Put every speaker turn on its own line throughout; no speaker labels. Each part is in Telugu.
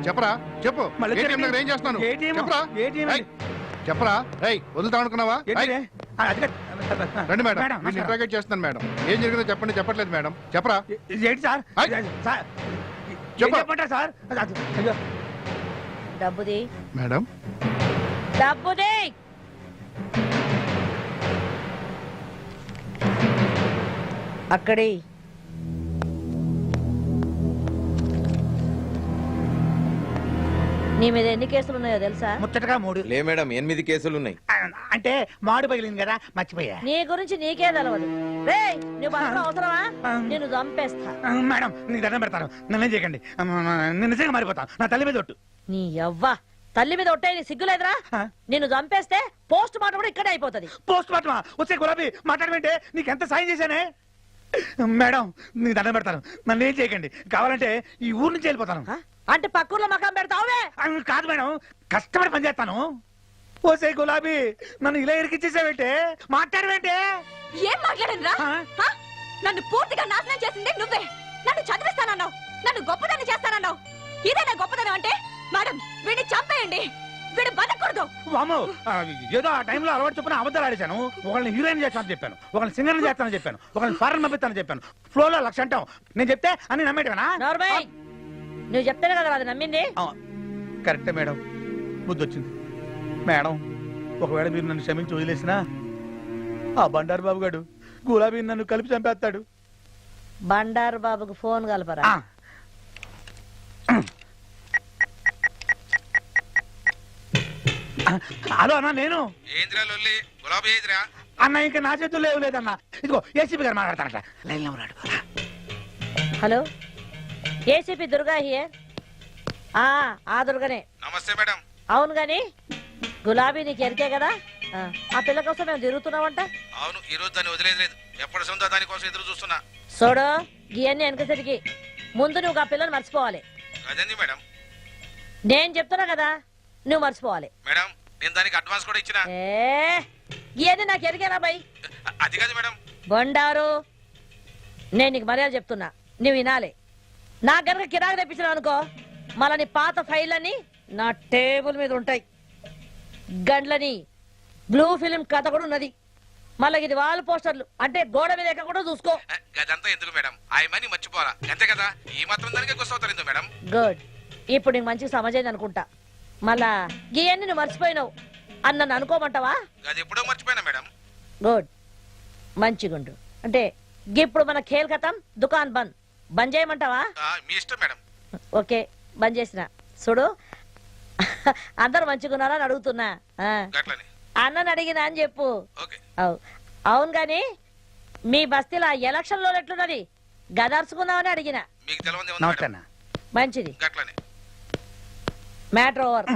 చెప్పరా చెప్పు. ఏం చేస్తున్నాను చెప్పరా చెప్పరా. వదులుతా అనుకున్నావా? రండి మేడం, ఇంట్రాగేట్ చేస్తున్నాను మేడం. ఏం జరిగిందో చెప్పండి. చెప్పట్లేదు మేడం. చెప్పరా.
ఏంటి సార్? చెప్పండి సార్.
డబ్బుది
మేడం.
డబ్బుది. అక్కడి నీ మీద ఎన్ని కేసులు ఉన్నాయో తెలుసా?
ముచ్చటగా 3.
లే మేడం, 8 కేసులు ఉన్నాయి.
అంటే మాడు పగిలింది కదా, మర్చిపోయా.
నీ గురించి నీకే తెలవదు. రేయ్, నువ్వు బతకడం అవసరమా? నేను చంపేస్తా.
మేడం, నీకు దండం పెడతాను, నన్నేం చేయకండి. నేను నిజంగా మారిపోతాను. నా తల్లి మీద ఒట్టు.
నీ యవ్వ తల్లి మీద ఒట్టే నీ సిగ్గులేదురా? నిన్ను చంపేస్తే పోస్ట్ మార్టం కూడా ఇక్కడే అయిపోతుంది.
పోస్ట్ మార్టమా? వచ్చే గులాబీ మాట్లాడమంటే నీకెంత సాయం చేశానే. మేడం, నీకు దండం పెడతాను, నన్ను ఏం చేయకండి. కావాలంటే ఈ ఊరు నుంచి వెళ్ళిపోతాను.
అంటే పక్కూర్లో మకాం పెడతావే?
కాదు మేడం, కష్టపడి పని చేస్తాను. ఓసే గులాబీ, నన్ను ఇలా ఇరికిచ్చేసావేంటే? మాట్లాడవేంటే?
ఏం మాట్లాడనురా? నన్ను పూర్తిగా నాశనం చేసింది నువ్వే. నన్ను చదివిస్తానన్నావు, నన్ను గొప్పదాన్ని చేస్తానన్నావు. ఇదేనా గొప్పదనం అంటే? మేడం, వీడిని చంపేయండి, వీడు బతకూడదు.
వామో, ఏదో ఆ టైంలో అలవాటు చొప్పున అబద్ధాలు ఆడేశాను. ఒకళ్ళని హీరోయిన్ చేస్తానని చెప్పాను, ఒకళ్ళని సింగర్ చేస్తానని చెప్పాను, ఒకళ్ళని ఫారెన్ పంపిస్తానని చెప్పాను. ఫ్లోలో 1,00,000 అంటాం. నేను చెప్తే అన్ని నమ్మేటవేనా?
నువ్వు చెప్తేనే కదా అది నమ్మింది.
కరెక్టే మేడం, బుద్ధి వచ్చింది. మేడం, ఒకవేళ మీరు నన్ను క్షమించి వదిలేసినా ఆ బండారు బాబు గారు గులాబీ నన్ను కలిపి చంపేస్తాడు.
బండారు బాబుకు ఫోన్ కలపరా.
హలో అన్నా, నేను అన్న ఇంకా నా చేతుల్లో ఏం లేదన్నా. ఇదిగో ఏసీపీ గారు మాట్లాడతానట, లైన్లో ఉన్నాడు.
Hello, ACP Durga here. ఆ దుర్గనే.
నమస్తే మేడం.
అవును గాని గులాబీ నీకు ఎరికే కదా, ఆ పిల్ల కోసం మేము తిరుగుతున్నావంట.
అవును, ఈ రోజు దాన్ని వదిలేదు. ఎప్పటి సొంత దానికోసం ఎదురు చూస్తున్నా.
చూడు, ఇవన్నీ వెనకసరికి ముందు నువ్వు ఆ పిల్లని మర్చిపోవాలి.
అదేంది మేడం?
నేను చెప్తున్నా కదా, నువ్వు మర్చిపోవాలి.
మేడం, నేను దానికి అడ్వాన్స్ కూడా ఇచ్చిన.
ఇవన్నీ నాకు ఎరికేనా బై?
అది కాదు మేడం.
బొండారు, నేను నీకు మర్యాద చెప్తున్నా, నువ్వు వినాలి. నాకు గనక కిరాకు తెప్పించినావు అనుకో, మళ్ళీ నీ పాత ఫైళ్ళని నా టేబుల్ మీద ఉంటాయి. గండ్లని బ్లూ ఫిలిం కథ కూడా ఉన్నది. మళ్ళీ ఇది వాల్ పోస్టర్లు, అంటే గోడ మీద ఎక్క కూడా చూసుకో.
అదంతా ఎందుకు మేడం? ఆయమని మర్చిపోరా, అంతే కదా. ఈ మాత్రం దానికే గుర్తవుతారు ఎందుకు మేడం?
గుడ్, ఇప్పుడు నీకు మంచిగా సమజైంది అనుకుంటా. మళ్ళా ఇవన్నీ నువ్వు మర్చిపోయినావు అని నన్ను అనుకోమంటావా?
అది ఎప్పుడో మర్చిపోయినా మేడం.
గుడ్, మంచిగుండు. అంటే ఇప్పుడు మన ఖేల్ ఖతం, దుకాన్ బంద్ చేయమంటావా?
మీ ఇష్టం మేడం.
ఓకే, బంద్ చేసిన. చూడు, అందరు మంచిగున్నారా అని అడుగుతున్నా. అన్నని అడిగినా అని చెప్పు. అవును గాని మీ బస్తీలో ఎలక్షన్ లో ఎట్లున్నది? గదర్చుకుందామని అడిగిన. మంచిది, మ్యాటర్ ఓవర్.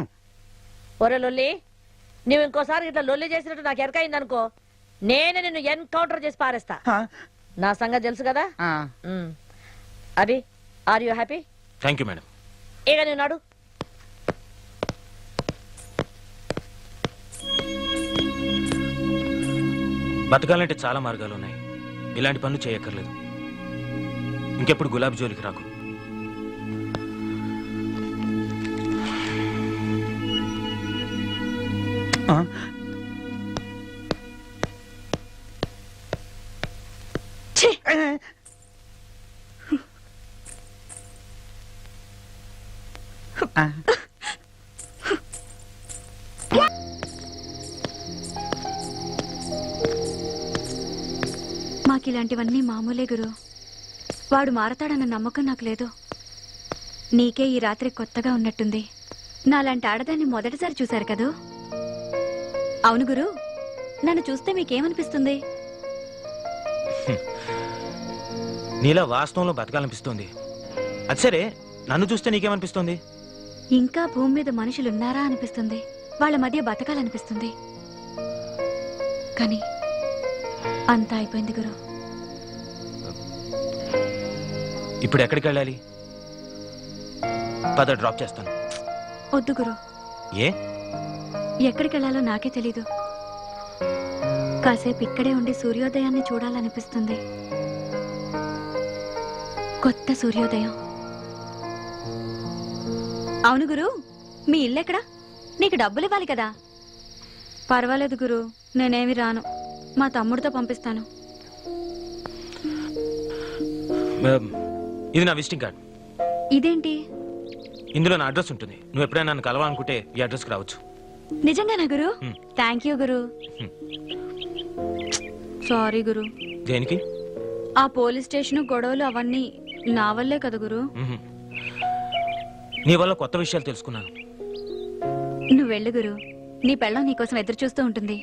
ఒరే లొల్లి, నువ్వు ఇంకోసారి ఇట్లా లొల్లి చేసినట్టు నాకు ఎరకైంది అనుకో, నేనే నిన్ను ఎన్కౌంటర్ చేసి పారేస్తా. నా సంగతి తెలుసు కదా. Abhi, are you happy?
Thank you madam.
ఇక నువ్వు నాడు.
బతకాలంటే చాలా మార్గాలు ఉన్నాయి. ఇలాంటి పనులు చేయక్కర్లేదు. ఇంకెప్పుడు గులాబీ జోలికి రాకు.
మాకిలాంటివన్నీ మామూలే గురు. వాడు మారతాడన్న నమ్మకం నాకు లేదు. నీకే ఈ రాత్రి కొత్తగా ఉన్నట్టుంది. నాలాంటి ఆడదాన్ని మొదటిసారి చూశారు కదూ? అవును గురు, నన్ను చూస్తే మీకేమనిపిస్తుంది?
నీలా వాస్తవంలో బతకాలనిపిస్తుంది. అది సరే, నన్ను చూస్తే నీకేమనిపిస్తుంది?
ఇంకా భూమి మీద మనుషులున్నారా అనిపిస్తుంది. వాళ్ళ మధ్య బతకాలనిపిస్తుంది. కానీ అంతా అయిపోయింది గురు.
ఇప్పుడు ఎక్కడికి వెళ్ళాలి? పద, డ్రాప్ చేస్తాను.
వద్దు గురు.
ఏ?
ఎక్కడికి వెళ్ళాలో నాకే తెలీదు. కాసేపు ఇక్కడే ఉండి సూర్యోదయాన్ని చూడాలనిపిస్తుంది. కొత్త సూర్యోదయం. అవును గురు, మీ ఇల్లు ఎక్కడా? నీకు డబ్బులు ఇవ్వాలి కదా. పర్వాలేదు గురు, నేనేమి రాను, మా తమ్ముడితో పంపిస్తాను.
ఇది నా విజిటింగ్ కార్డ్.
ఇదేంటి?
ఇందులో నా అడ్రస్ ఉంటుంది. నువ్వు ఎప్పుడైనా నన్ను కలవాలనుకుంటే ఈ అడ్రస్కి రావచ్చు.
నిజంగానా గురు? థ్యాంక్ యూ గురు. సారీ గురు.
దేనికి?
ఆ పోలీస్ స్టేషన్ గొడవలు అవన్నీ నా వల్లే కదా గురు.
నీ వల్ల కొత్త విషయాలు తెలుసుకున్నాను.
నువ్వు వెళ్ళు గురు, నీ పెళ్ళం నీకోసం ఎదురు చూస్తూ ఉంటుంది.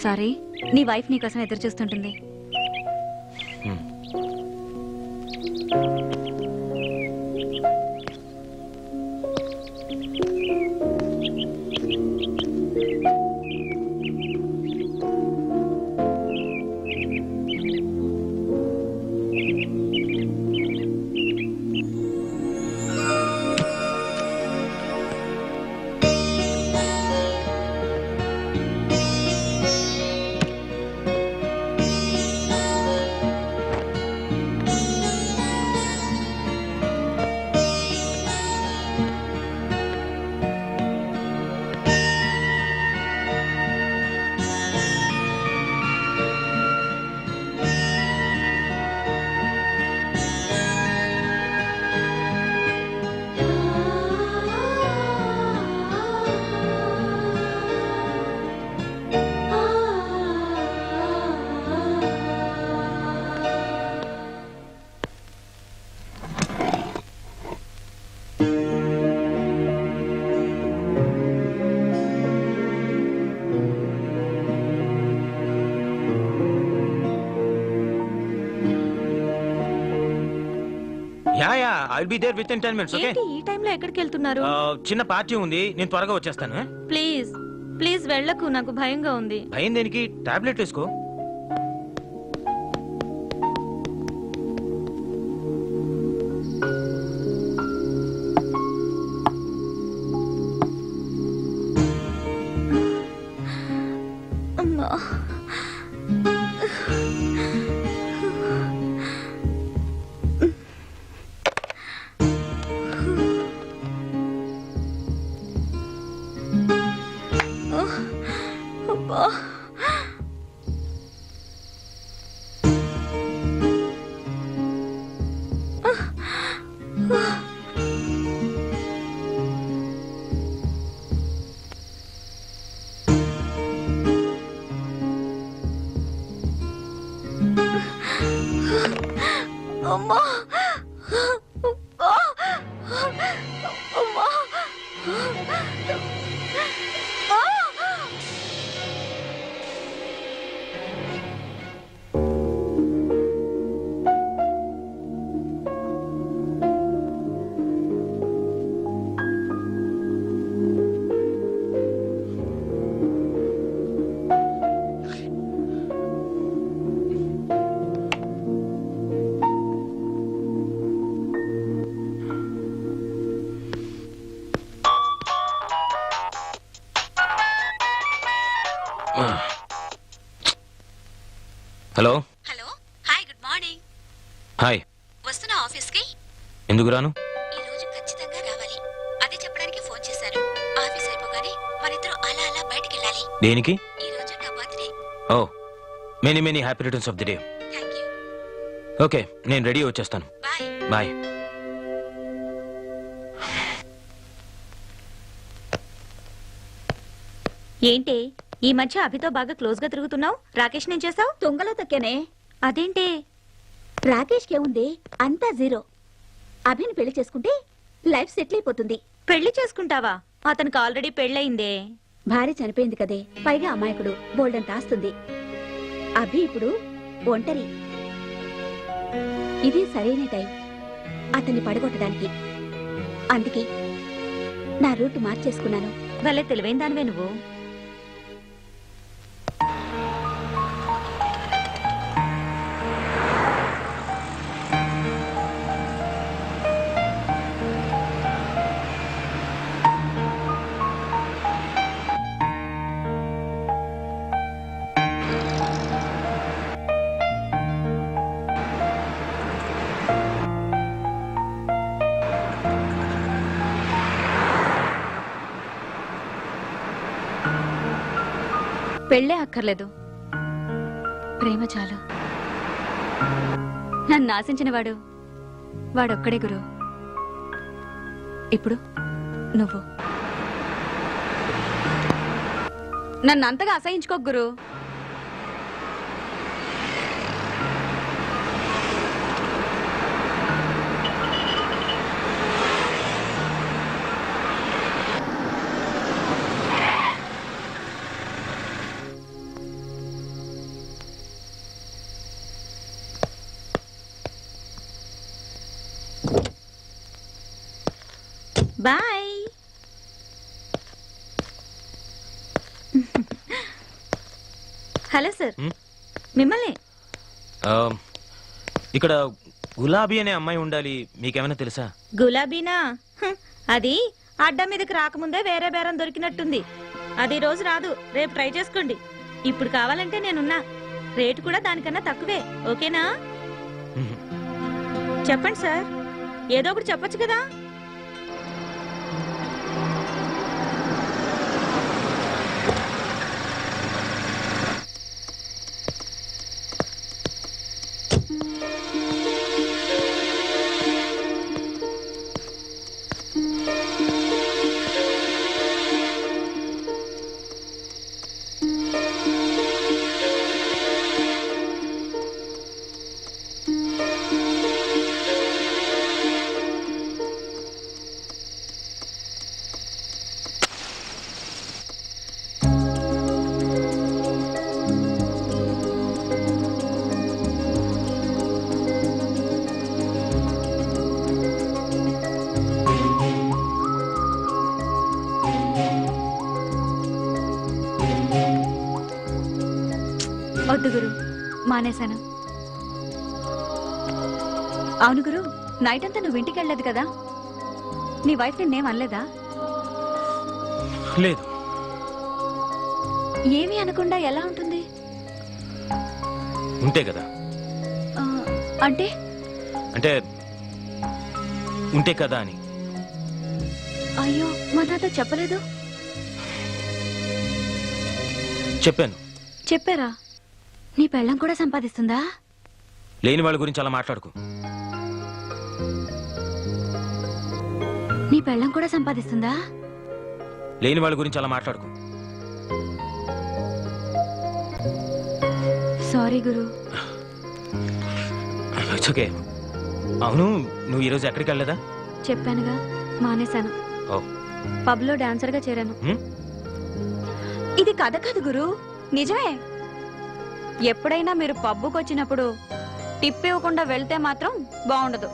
సారీ, నీ వైఫ్ నీకోసం ఎదురు చూస్తుంటుంది.
Yeah I'll be there within 10 minutes. Okay.
ఏంటి ఈ టైంలో ఎక్కడికి వెళ్తున్నారు?
చిన్న పార్టీ ఉంది, నేను త్వరగా వచ్చేస్తాను.
ప్లీజ్ ప్లీజ్ వెళ్ళకు, నాకు భయంగా ఉంది.
భయం దేనికి? టాబ్లెట్ వేసుకో.
అమ్మా. అబ్బా. అమ్మా. అమ్మా.
Hello.
Hello, hi, good morning.
Hi.
వస్తున్నా ఆఫీస్కి?
ఎందుకు రాను?
ఈ రోజు ఖచ్చితంగా రావాలి, అదే చెప్పడానికి ఫోన్ చేశాను. ఆఫీస్ అయిపోగానే మనిద్దరం అలా అలా బయటికి వెళ్ళాలి.
దేనికి?
ఈ రోజు నా birthday.
Oh, many many happy returns of the day.
Thank you.
Okay, నేను రెడీ వచ్చేస్తాను.
బాయ్.
బాయ్.
ఏంటి ఈ మధ్య అభితో బాగా క్లోజ్ గా తిరుగుతున్నావు? రాకేష్ నేను చేసావు? తుంగలో తొక్కేనే. అదేంటి? రాకేష్ కేముంది, అంతా జీరో. అభిని పెళ్లి చేసుకుంటే లైఫ్ సెటిల్ అయిపోతుంది. పెళ్లి చేసుకుంటావా? అతనికి ఆల్రెడీ పెళ్ళయిందే. భార్య చనిపోయింది కదే, పైగా అమాయకుడు, బోల్డంత ఆస్తుంది. అభి ఇప్పుడు ఒంటరి. ఇది సరైన టైం అతన్ని పడగొట్టడానికి. అందుకే నా రూట్ మార్చేసుకున్నాను. భలే తెలివైన దానివే నువ్వు. పెళ్ళే అక్కర్లేదు, ప్రేమ చాలు. నన్ను ఆశించిన వాడొక్కడే గురు. ఇప్పుడు నువ్వు నన్ను అంతగా అసహించుకో గురు. బాయ్. హలో సార్, మిమ్మల్ని.
ఇక్కడ గులాబీ అనే అమ్మాయి ఉండాలి, మీకేమైనా తెలుసా?
గులాబీనా? అది అడ్డ మీదకి రాకముందే వేరే బేరం దొరికినట్టుంది. అది రోజు రాదు, రేపు ట్రై చేసుకోండి. ఇప్పుడు కావాలంటే నేనున్నా, రేటు కూడా దానికన్నా తక్కువే. ఓకేనా? చెప్పండి సార్, ఏదో ఒకటి చెప్పొచ్చు కదా.
వద్దు గురు, మానేశాను. అవును గురు, నైట్ అంతా నువ్వు ఇంటికి వెళ్ళలేదు కదా, నీ వైఫ్ నిన్నేం అనలేదా?
లేదు.
ఏమీ అనకుండా ఎలా ఉంటుంది?
ఉంటే కదా.
ఆ, అంటే
అంటే ఉంటే కదా అని.
అయ్యో, మా నాతో చెప్పలేదు.
చెప్పాను.
చెప్పారా? నీ పెళ్ళం కూడా సంపాదిస్తుందా?
లేని వాళ్ళ గురించి అలా మాట్లాడుకో.
నీ పెళ్ళం కూడా సంపాదిస్తుందా?
లేని వాళ్ళ గురించి అలా మాట్లాడుకో.
Sorry Guru.
It's okay. అవును, నువ్వు ఈరోజు ఎక్కడికి వెళ్ళలేదా?
చెప్పానుగా, మానేశాను.
ఓ.
పబ్ లో డాన్సర్ గా చేరాను. ఇది కథ కాదు గురు, నిజమే. ఎప్పుడైనా మీరు పబ్బుకు వచ్చినప్పుడు టిప్ ఇవ్వకుండా వెళ్తే మాత్రం బాగుండదు.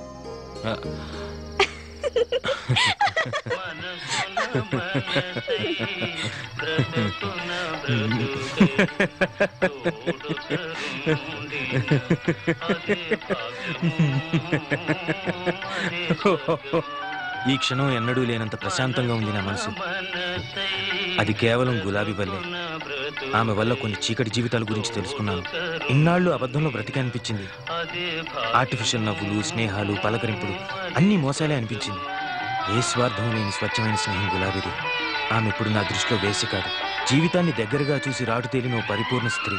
ఈ క్షణం ఎన్నడూ లేనంత ప్రశాంతంగా ఉంది నా మనసు. అది కేవలం గులాబీ వల్లే. ఆమె వల్ల కొన్ని చీకటి జీవితాల గురించి తెలుసుకున్నాను. ఇన్నాళ్ళు అబద్ధంలో బ్రతికి అనిపించింది. ఆర్టిఫిషియల్ నవ్వులు, స్నేహాలు, పలకరింపులు అన్నీ మోసాలే అనిపించింది. ఏ స్వార్థం లేని స్వచ్ఛమైన స్నేహం గులాబీది. ఆమె ఇప్పుడు నా దృష్టిలో వేసి కాదు, జీవితాన్ని దగ్గరగా చూసి రాటు తేలిన ఓ పరిపూర్ణ స్త్రీ.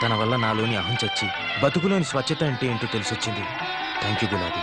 తన వల్ల నాలోని అహం చచ్చి బతుకులోని స్వచ్ఛత అంటే ఏంటో తెలిసొచ్చింది. థ్యాంక్ యూ గులాబీ.